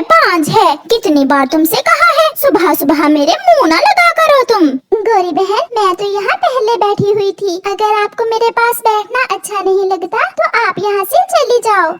बांझ है, कितनी बार तुमसे कहा है सुबह सुबह मेरे मुंह ना लगा करो तुम। गौरी बहन, मैं तो यहाँ पहले बैठी हुई थी। अगर आपको मेरे पास बैठना अच्छा नहीं लगता तो आप यहाँ से चली जाओ।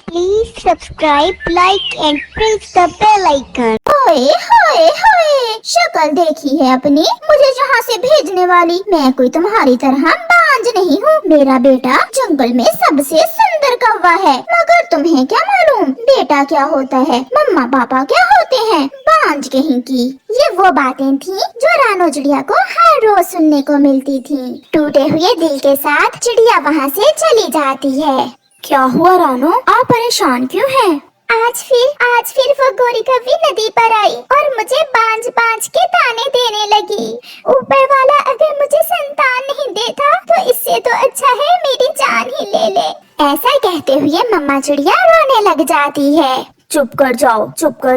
Please subscribe, like and press the bell icon. होए होए होए, शक्ल देखी है अपनी, मुझे जहाँ से भेजने वाली। मैं कोई तुम्हारी तरह बांझ नहीं हूँ। मेरा बेटा जंगल में सबसे सुंदर कौवा है, मगर तुम्हें क्या मालूम बेटा क्या होता है, मम्मा पापा क्या होते हैं, बांझ कहीं की। ये वो बातें थी जो रानो चिड़िया को हर रोज सुनने को मिलती थी। टूटे हुए दिल के साथ चिड़िया वहाँ से चली जाती है। क्या हुआ रानो, आप परेशान क्यों हैं? आज फिर वो गोरी कभी नदी पर आई और मुझे बांझ बांझ के ताने देने लगी। ऊपर वाला अगर मुझे संतान नहीं देता तो इससे तो अच्छा है मेरी जान ही ले ले। ऐसा कहते हुए मम्मा चिड़िया रोने लग जाती है। चुप कर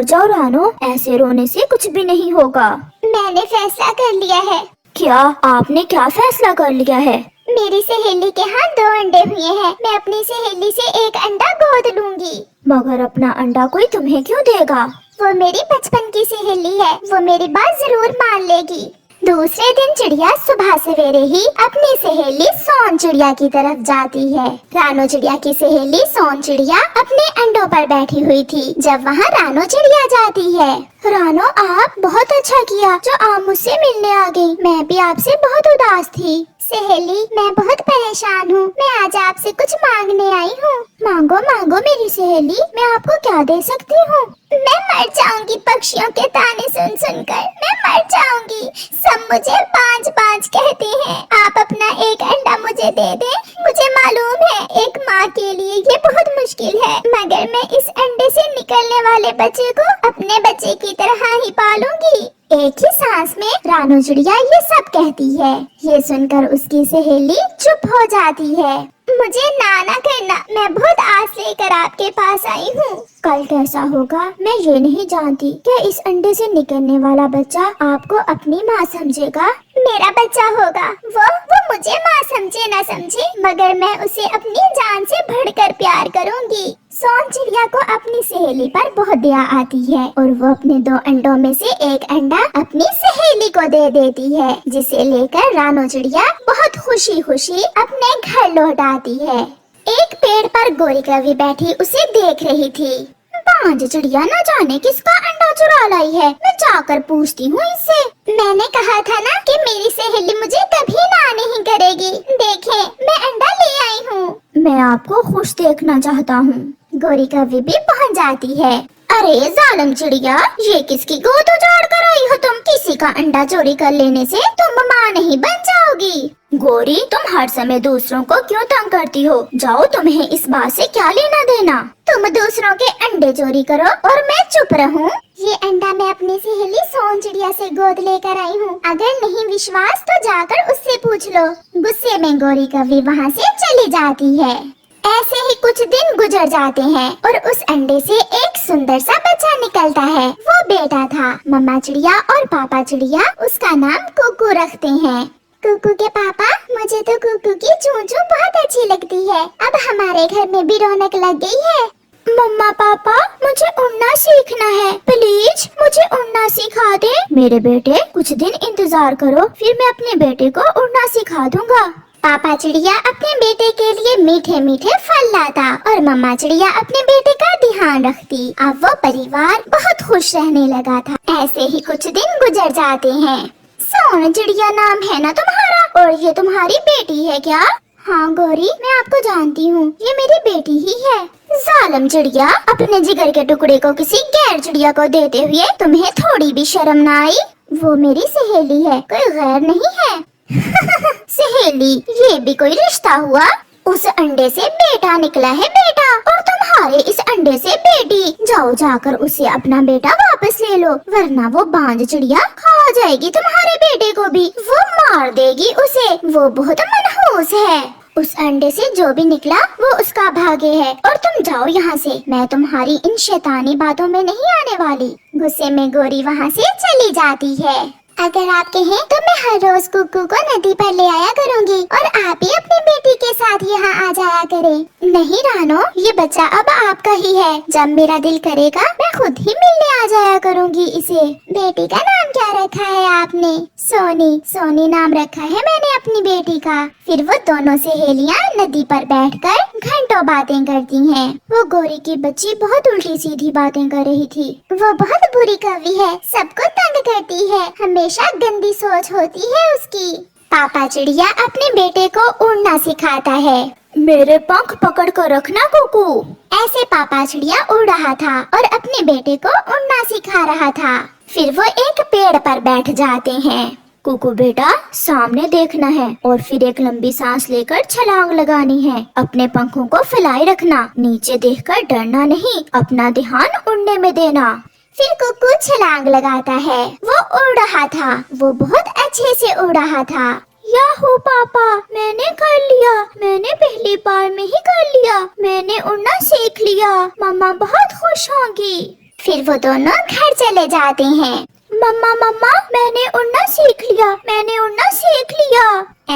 जाओ रानो, ऐसे रोने से कुछ भी नहीं होगा। मैंने फैसला कर लिया है। क्या आपने क्या फैसला कर लिया है? मेरी सहेली के हाथ 2 अंडे हुए हैं, मैं अपनी सहेली से एक अंडा गोद लूंगी। मगर अपना अंडा कोई तुम्हें क्यों देगा? वो मेरी बचपन की सहेली है, वो मेरी बात जरूर मान लेगी। दूसरे दिन चिड़िया सुबह सवेरे ही अपनी सहेली सोन चिड़िया की तरफ जाती है। रानो चिड़िया की सहेली सोन चिड़िया अपने अंडों पर बैठी हुई थी जब वहाँ रानो चिड़िया जाती है। रानो, आप बहुत अच्छा किया जो आप मुझसे मिलने आ गई। मैं भी आपसे बहुत उदास थी। सहेली, मैं बहुत परेशान हूँ, मैं आज आपसे कुछ मांगने आई हूँ। मांगो मांगो मेरी सहेली, मैं आपको क्या दे सकती हूँ? मैं मर जाऊंगी पक्षियों के ताने सुन सुनकर, मैं मर जाऊंगी। सब मुझे बांझ बांझ कहते हैं। आप अपना एक अंडा मुझे दे दे। मुझे मालूम है एक माँ के लिए ये बहुत मुश्किल है, मगर मैं इस अंडे से निकलने वाले बच्चे को अपने बच्चे की तरह ही पालूंगी। एक ही सांस में रानो चिड़िया ये सब कहती है। ये सुनकर उसकी सहेली चुप हो जाती है। मुझे ना करना, मैं बहुत आस लेकर आपके पास आई हूँ। कल कैसा होगा मैं ये नहीं जानती। क्या इस अंडे से निकलने वाला बच्चा आपको अपनी माँ समझेगा? मेरा बच्चा होगा, वो मुझे माँ समझे न समझे, मगर मैं उसे अपनी जान से बढ़कर प्यार करूँगी। सोन चिड़िया को अपनी सहेली पर बहुत दया आती है और वो अपने 2 अंडों में से एक अंडा अपनी सहेली को दे देती है, जिसे लेकर रानो चिड़िया बहुत खुशी खुशी अपने घर लौट आती है। एक पेड़ पर गोरी कौवी बैठी उसे देख रही थी। बांझ चिड़िया न जाने किसका अंडा चुरा लाई है, मैं जाकर पूछती हूँ इससे। मैंने कहा था ना कि मेरी सहेली मुझे कभी ना नहीं करेगी। देखें, मैं अंडा ले आई हूँ। मैं आपको खुश देखना चाहता हूँ। गोरी कौवी भी पहुँच जाती है। अरे जालिम चिड़िया, ये किसकी गोद उजाड़ कर आई हो तुम? किसी का अंडा चोरी कर लेने से तुम माँ नहीं बन जाओगी। गोरी, तुम हर समय दूसरों को क्यों तंग करती हो? जाओ, तुम्हें इस बात से क्या लेना देना? तुम दूसरों के अंडे चोरी करो और मैं चुप रहूं? ये अंडा मैं अपनी सहेली सोन चिड़िया से गोद लेकर आई हूँ। अगर नहीं विश्वास तो जाकर उससे पूछ लो। गुस्से में गोरी कौवी वहाँ से चली जाती है। ऐसे ही कुछ दिन गुजर जाते हैं और उस अंडे से एक सुंदर सा बच्चा निकलता है। वो बेटा था। मम्मा चिड़िया और पापा चिड़िया उसका नाम कुकू रखते हैं। कुकू के पापा, मुझे तो कुकू की चूं चूं बहुत अच्छी लगती है। अब हमारे घर में भी रौनक लग गई है। मम्मा पापा, मुझे उड़ना सीखना है, प्लीज मुझे उड़ना सिखा दे। मेरे बेटे, कुछ दिन इंतजार करो, फिर मैं अपने बेटे को उड़ना सिखा दूंगा। पापा चिड़िया अपने बेटे के लिए मीठे मीठे फल लाता और मम्मा चिड़िया अपने बेटे का ध्यान रखती। अब वो परिवार बहुत खुश रहने लगा था। ऐसे ही कुछ दिन गुजर जाते हैं। सोन चिड़िया नाम है ना तुम्हारा, और ये तुम्हारी बेटी है क्या? हाँ गौरी, मैं आपको जानती हूँ, ये मेरी बेटी ही है। जालिम चिड़िया, अपने जिगर के टुकड़े को किसी गैर चिड़िया को देते हुए तुम्हें थोड़ी भी शर्म न आई? वो मेरी सहेली है, कोई गैर नहीं है। सहेली, ये भी कोई रिश्ता हुआ? उस अंडे से बेटा निकला है बेटा, और तुम्हारे इस अंडे से बेटी। जाओ, जाकर उसे अपना बेटा वापस ले लो, वरना वो बांझ चिड़िया खा जाएगी तुम्हारे बेटे को भी। वो मार देगी उसे, वो बहुत मनहूस है। उस अंडे से जो भी निकला वो उसका भाग्य है, और तुम जाओ यहाँ से। मैं तुम्हारी इन शैतानी बातों में नहीं आने वाली। गुस्से में गोरी वहाँ से चली जाती है। अगर आप कहें तो मैं हर रोज कुकू को नदी पर ले आया करूंगी और आप भी अपनी बेटी के साथ यहाँ आ जाया करें। नहीं रानो, ये बच्चा अब आपका ही है। जब मेरा दिल करेगा मैं खुद ही मिलने आ जाया करूंगी इसे। बेटी का नाम क्या रखा है आपने? सोनी। सोनी नाम रखा है मैंने अपनी बेटी का। फिर वो दोनों सहेलियाँ नदी पर बैठकर घंटों बातें करती हैं। वो गोरी की बच्ची बहुत उल्टी सीधी बातें कर रही थी। वो बहुत बुरी कवि है, सबको तंग करती है, हमेशा गंदी सोच होती है उसकी। पापा चिड़िया अपने बेटे को उड़ना सिखाता है। मेरे पंख पकड़ कर रखना कुकू। ऐसे पापा चिड़िया उड़ रहा था और अपने बेटे को उड़ना सिखा रहा था। फिर वो एक पेड़ पर बैठ जाते हैं। कुकू बेटा, सामने देखना है और फिर एक लंबी सांस लेकर छलांग लगानी है। अपने पंखों को फैलाए रखना, नीचे देखकर डरना नहीं, अपना ध्यान उड़ने में देना। फिर कुकू छलांग लगाता है। वो उड़ रहा था, वो बहुत अच्छे से उड़ रहा था। याहू पापा, मैंने कर लिया, मैंने पहली बार में ही कर लिया, मैंने उड़ना सीख लिया, मम्मा बहुत खुश होंगी। फिर वो दोनों घर चले जाते हैं। मम्मा मम्मा, मैंने उड़ना सीख लिया, मैंने उड़ना सीख लिया।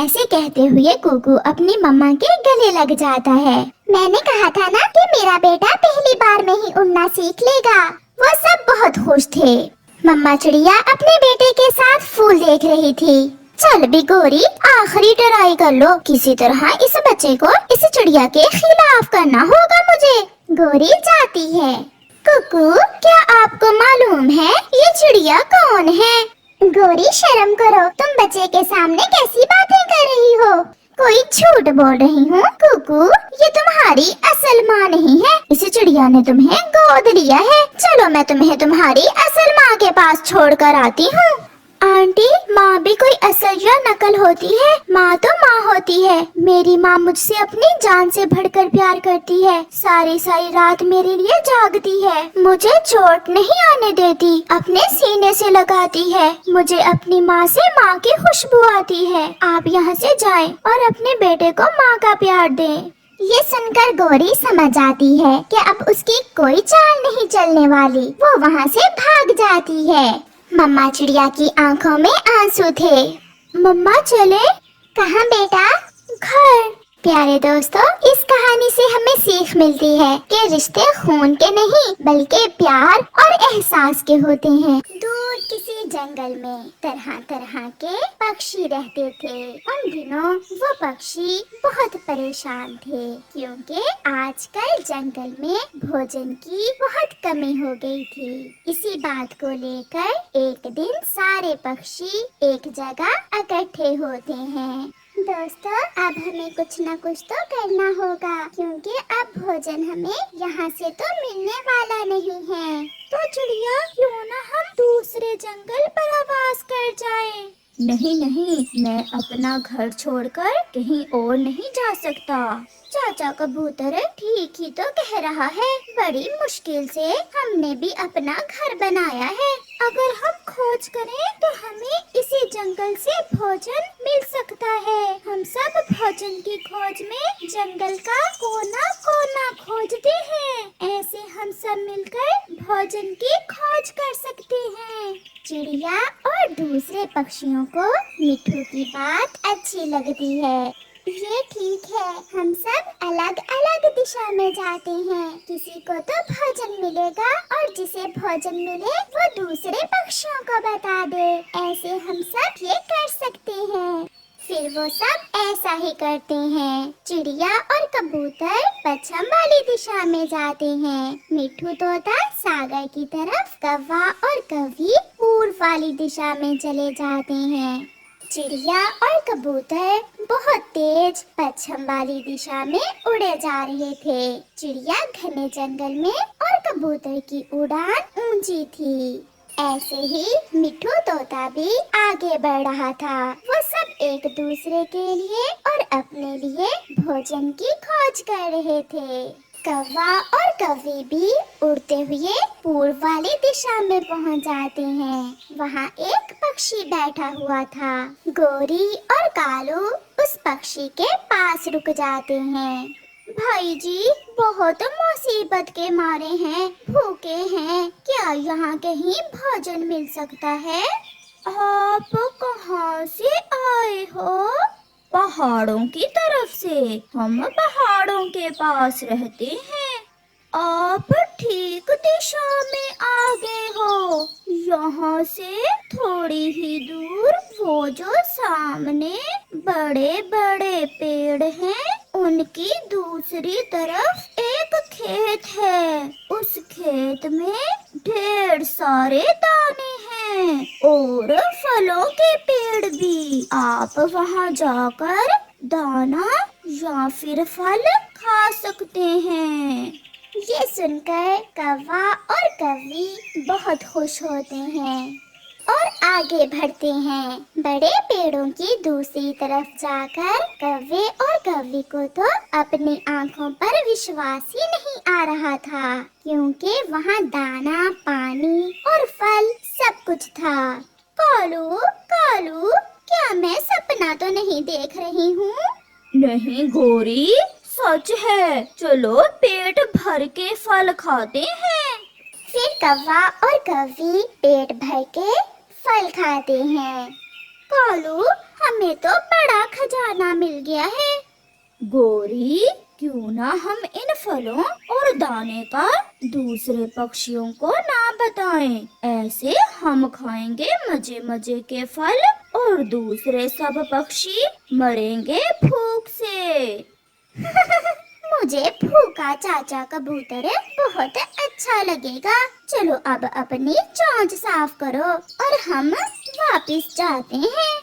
ऐसे कहते हुए कुकू अपनी मम्मा के गले लग जाता है। मैंने कहा था ना कि मेरा बेटा पहली बार में ही उड़ना सीख लेगा। वो सब बहुत खुश थे। मम्मा चिड़िया अपने बेटे के साथ फूल देख रही थी। चल भी गोरी, आखिरी ट्राई कर लो, किसी तरह इस बच्चे को इस चिड़िया के खिलाफ करना होगा मुझे। गोरी जाती है। कुकू, क्या आपको मालूम है ये चिड़िया कौन है? गोरी शर्म करो, तुम बच्चे के सामने कैसी बातें कर रही हो? कोई झूठ बोल रही हूँ कुकू, ये तुम्हारी असल माँ नहीं है। इस चिड़िया ने तुम्हें गोद लिया है। चलो मैं तुम्हें तुम्हारी असल माँ के पास छोड़ कर आती हूँ। आंटी, माँ भी कोई असल या नकल होती है? माँ तो माँ होती है। मेरी माँ मुझसे अपनी जान से बढ़कर प्यार करती है, सारी सारी रात मेरे लिए जागती है, मुझे चोट नहीं आने देती, अपने सीने से लगाती है, मुझे अपनी माँ से माँ की खुशबू आती है। आप यहाँ से जाएं और अपने बेटे को माँ का प्यार दें। ये सुनकर गोरी समझ जाती है कि अब उसकी कोई चाल नहीं चलने वाली। वो वहाँ से भाग जाती है। मम्मा चिड़िया की आंखों में आंसू थे। मम्मा चले? कहाँ बेटा? घर। प्यारे दोस्तों, इस कहानी से हमें सीख मिलती है कि रिश्ते खून के नहीं बल्कि प्यार और एहसास के होते हैं। दूर किसी जंगल में तरह तरह के पक्षी रहते थे। उन दिनों वो पक्षी बहुत परेशान थे क्योंकि आजकल जंगल में भोजन की बहुत कमी हो गई थी। इसी बात को लेकर एक दिन सारे पक्षी एक जगह इकट्ठे होते हैं। दोस्तों, अब हमें कुछ न कुछ तो करना होगा क्योंकि अब भोजन हमें यहाँ से तो मिलने वाला नहीं है। तो चिड़िया, क्यों न हम दूसरे जंगल पर आवाज कर जाएं? नहीं नहीं, मैं अपना घर छोड़कर कहीं और नहीं जा सकता। चाचा कबूतर ठीक ही तो कह रहा है, बड़ी मुश्किल से हमने भी अपना घर बनाया है। अगर हम खोज करें तो हमें इसी जंगल से भोजन मिल सकता है। हम सब भोजन की खोज में जंगल का कोना कोना खोजते हैं। ऐसे हम सब मिलकर भोजन की खोज कर सकते हैं। चिड़िया और दूसरे पक्षियों को मिट्ठू की बात अच्छी लगती है। ये ठीक है, हम सब अलग अलग दिशा में जाते हैं। किसी को तो भोजन मिलेगा और जिसे भोजन मिले वो दूसरे पक्षियों को बता दे। ऐसे हम सब ये कर सकते हैं। फिर वो सब ऐसा ही करते हैं। चिड़िया और कबूतर पश्चिम वाली दिशा में जाते हैं। मिट्ठू तोता सागर की तरफ, कौवा और कौवी पूर्व वाली दिशा में चले जाते हैं। चिड़िया और कबूतर बहुत तेज पश्चिम वाली दिशा में उड़े जा रहे थे। चिड़िया घने जंगल में और कबूतर की उड़ान ऊंची थी। ऐसे ही मिट्ठू तोता भी आगे बढ़ रहा था। वो सब एक दूसरे के लिए और अपने लिए भोजन की खोज कर रहे थे। कौवा और कौवी भी उड़ते हुए पूर्व वाली दिशा में पहुंच जाते हैं। वहाँ एक पक्षी बैठा हुआ था। गोरी और कालू उस पक्षी के पास रुक जाते हैं। भाई जी, बहुत मुसीबत के मारे हैं, भूखे हैं, क्या यहाँ कहीं भोजन मिल सकता है? आप कहाँ से आए हो? पहाड़ों की तरफ से। हम पहाड़ों के पास रहते हैं। आप ठीक दिशा में आ गए हो। यहाँ से थोड़ी ही दूर वो जो सामने बड़े बड़े पेड़ हैं, उनकी दूसरी तरफ एक खेत है। उस खेत में ढेर सारे दाने हैं और फलों के पेड़ भी। आप वहाँ जाकर दाना या फिर फल खा सकते हैं। ये सुनकर कौवा और कौवी बहुत खुश होते हैं और आगे बढ़ते हैं। बड़े पेड़ों की दूसरी तरफ जाकर कौवे और कौवी को तो अपनी आंखों पर विश्वास ही नहीं आ रहा था, क्योंकि वहाँ दाना, पानी और फल सब कुछ था। कालू, कालू, क्या मैं सपना तो नहीं देख रही हूँ? नहीं गोरी, सच है। चलो पेट भर के फल खाते हैं। फिर कौवा और कौवी पेट भर के फल खाते हैं। कालू, हमें तो बड़ा खजाना मिल गया है। गोरी, क्यों ना हम इन फलों और दाने का दूसरे पक्षियों को ना बताएं। ऐसे हम खाएंगे मजे मजे के फल और दूसरे सब पक्षी मरेंगे भूख से। मुझे भूखा चाचा कबूतर बहुत अच्छा लगेगा। चलो अब अपनी चोंच साफ करो और हम वापस जाते हैं।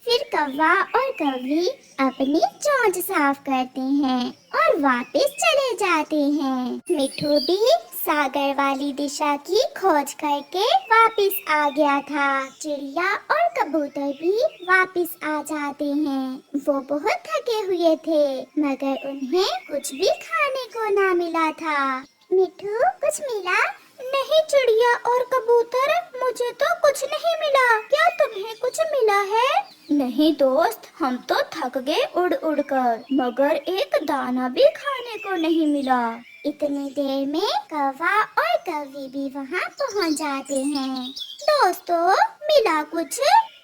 फिर कौवा और कौवी अपनी चोंच साफ करते हैं और वापस चले जाते हैं। मिट्ठू भी सागर वाली दिशा की खोज करके वापस आ गया था। चिड़िया और कबूतर भी वापस आ जाते हैं। वो बहुत थके हुए थे, मगर उन्हें कुछ भी खाने को ना मिला था। मिट्ठू, कुछ मिला? नहीं चिड़िया और कबूतर, मुझे तो कुछ नहीं मिला। क्या तुम्हें कुछ मिला है? नहीं दोस्त, हम तो थक गए उड़ उड़ कर, मगर एक दाना भी खाने को नहीं मिला। इतनी देर में कौवा और कौवी भी वहाँ पहुँच जाते हैं। दोस्तों, मिला कुछ?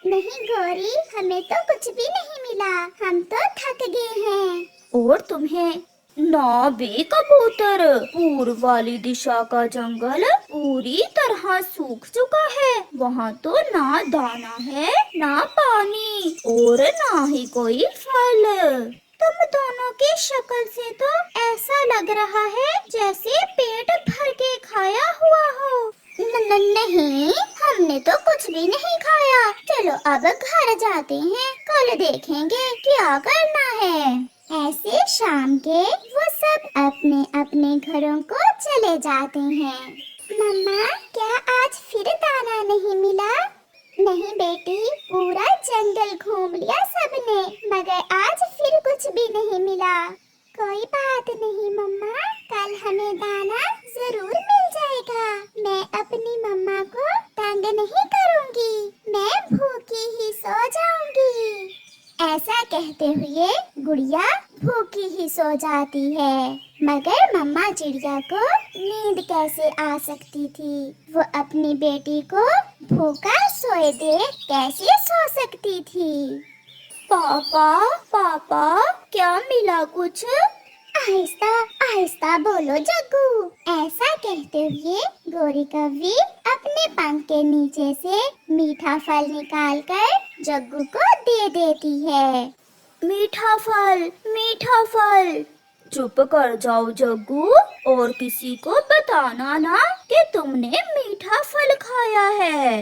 नहीं गौरी, हमें तो कुछ भी नहीं मिला। हम तो थक गए हैं। और तुम्हें? ना बे कबूतर, पूर्व वाली दिशा का जंगल पूरी तरह सूख चुका है। वहाँ तो ना दाना है, ना पानी और ना ही कोई फल। तुम दोनों की शक्ल से तो ऐसा लग रहा है जैसे पेट भर के खाया हुआ हो। नहीं, हमने तो कुछ भी नहीं खाया। चलो अब घर जाते हैं, कल देखेंगे क्या करना है। ऐसे शाम के वो सब अपने अपने घरों को चले जाते हैं। मम्मा, क्या आज फिर दाना नहीं मिला? नहीं बेटी, पूरा जंगल घूम लिया सबने, मगर आज फिर कुछ भी नहीं मिला। कोई बात नहीं मम्मा, कल हमें दाना जरूर मिल जाएगा। मैं अपनी मम्मा को तंग नहीं करूंगी, मैं भूखी ही सो जाऊंगी। ऐसा कहते हुए गुड़िया भूखी ही सो जाती है, मगर मम्मा चिड़िया को नींद कैसे आ सकती थी? वो अपनी बेटी को भूखा सोए देख कैसे सो सकती थी? पापा, पापा, क्या मिला कुछ? आहिस्ता आहिस्ता बोलो जग्गू। ऐसा कहते हुए गोरी कौवी अपने पंख के नीचे से मीठा फल निकालकर जग्गू को दे देती है। मीठा फल, मीठा फल। चुप कर जाओ जग्गू, और किसी को बताना ना कि तुमने मीठा फल खाया है।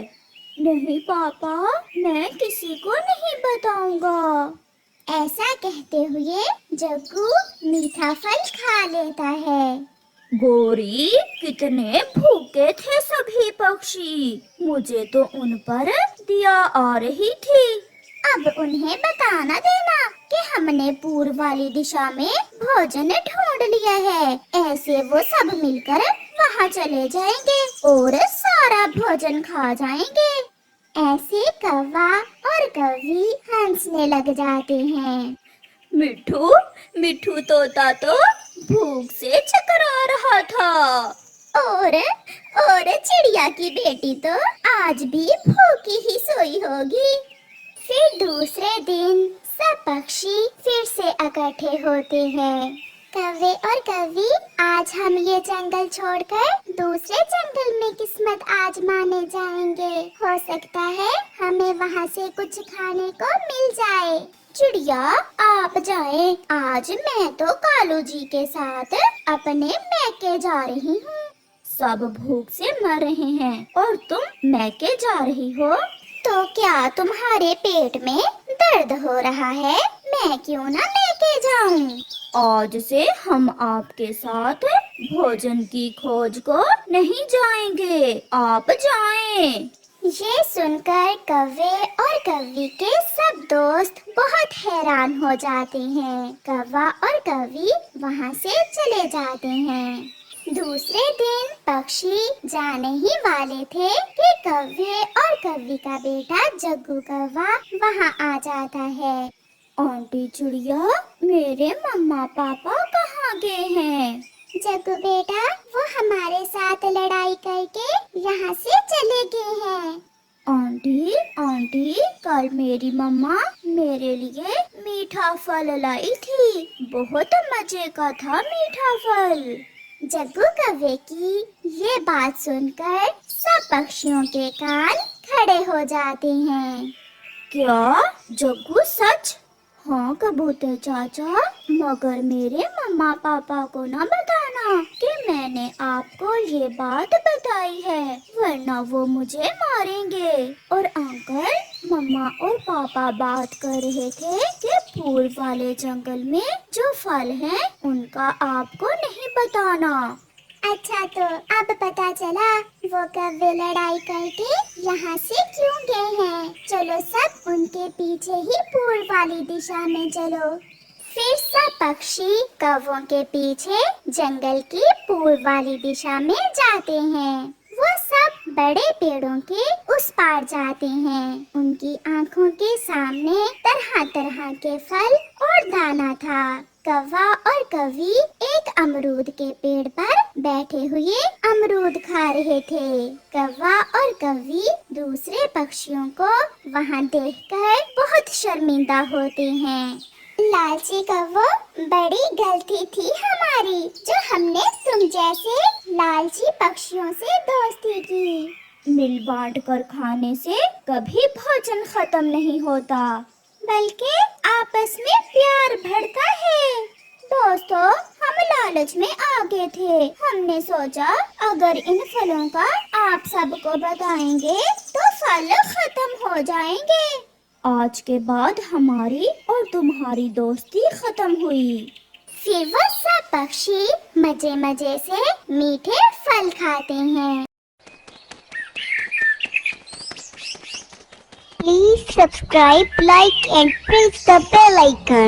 नहीं पापा, मैं किसी को नहीं बताऊंगा। ऐसा कहते हुए जग्गू मीठा फल खा लेता है। गोरी, कितने भूखे थे सभी पक्षी, मुझे तो उन पर दया आ रही थी। अब उन्हें बताना देना कि हमने पूर्व वाली दिशा में भोजन ढूंढ लिया है। ऐसे वो सब मिलकर वहाँ चले जाएंगे और सारा भोजन खा जाएंगे। ऐसे कौवा और कौवी हंसने लग जाते हैं। मिठू, मिठू तोता तो भूख से चकरा रहा था और चिड़िया की बेटी तो आज भी भूखी ही सोई होगी। फिर दूसरे दिन सब पक्षी फिर से इकट्ठे होते हैं। कौवे और कौवी, आज हम ये जंगल छोड़कर दूसरे जंगल में किस्मत आजमाने जाएंगे। हो सकता है हमें वहाँ से कुछ खाने को मिल जाए। चिड़िया आप जाएं, आज मैं तो कालू जी के साथ अपने मैके जा रही हूँ। सब भूख से मर रहे हैं और तुम मैके जा रही हो, तो क्या तुम्हारे पेट में दर्द हो रहा है? मैं क्यों ना मैके जाऊं? आज से हम आपके साथ भोजन की खोज को नहीं जाएंगे, आप जाएं। ये सुनकर कौवे और कौवी के सब दोस्त बहुत हैरान हो जाते हैं। कौवा और कौवी वहाँ से चले जाते हैं। दूसरे दिन पक्षी जाने ही वाले थे कि कौवे और कौवी का बेटा जग्गू कौवा वहाँ आ जाता है। आंटी चिड़िया, मेरे मम्मा पापा कहाँ गए हैं? जग्गू बेटा, वो हमारे साथ लड़ाई करके यहाँ से चले गए हैं। आंटी, कल मेरी मम्मा मेरे लिए मीठा फल लाई थी, बहुत मजे का था मीठा फल। जग्गू कौवे की ये बात सुनकर सब पक्षियों के कान खड़े हो जाते हैं। क्या जग्गू सच? हाँ कबूतर चाचा, मगर मेरे मम्मा पापा को ना बताना कि मैंने आपको ये बात बताई है, वरना वो मुझे मारेंगे। और अंकल, मम्मा और पापा बात कर रहे थे कि पूर्व वाले जंगल में जो फल हैं, उनका आपको नहीं बताना। अच्छा, तो अब पता चला वो कौवे लड़ाई करके यहाँ से क्यों गए हैं। चलो सब उनके पीछे ही पूर्व वाली दिशा में चलो। फिर सब पक्षी कौवों के पीछे जंगल की पूर्व वाली दिशा में जाते हैं। वो सब बड़े पेड़ों के उस पार जाते हैं। उनकी आंखों के सामने तरह तरह के फल और दाना था। कौवा और कौवी एक अमरूद के पेड़ पर बैठे हुए अमरूद खा रहे थे। कौवा और कौवी दूसरे पक्षियों को वहाँ देखकर बहुत शर्मिंदा होते हैं। लालची कौवो, बड़ी गलती थी हमारी जो हमने तुम जैसे लालची पक्षियों से दोस्ती की। मिल बांट कर खाने से कभी भोजन खत्म नहीं होता, बल्कि आपस में प्यार बढ़ता है। दोस्तों, हम लालच में आगे थे। हमने सोचा अगर इन फलों का आप सबको बताएंगे तो फल खत्म हो जाएंगे। आज के बाद हमारी और तुम्हारी दोस्ती खत्म हुई। फिर वो सब पक्षी मजे मजे से मीठे फल खाते हैं। Please subscribe, like and press the bell icon.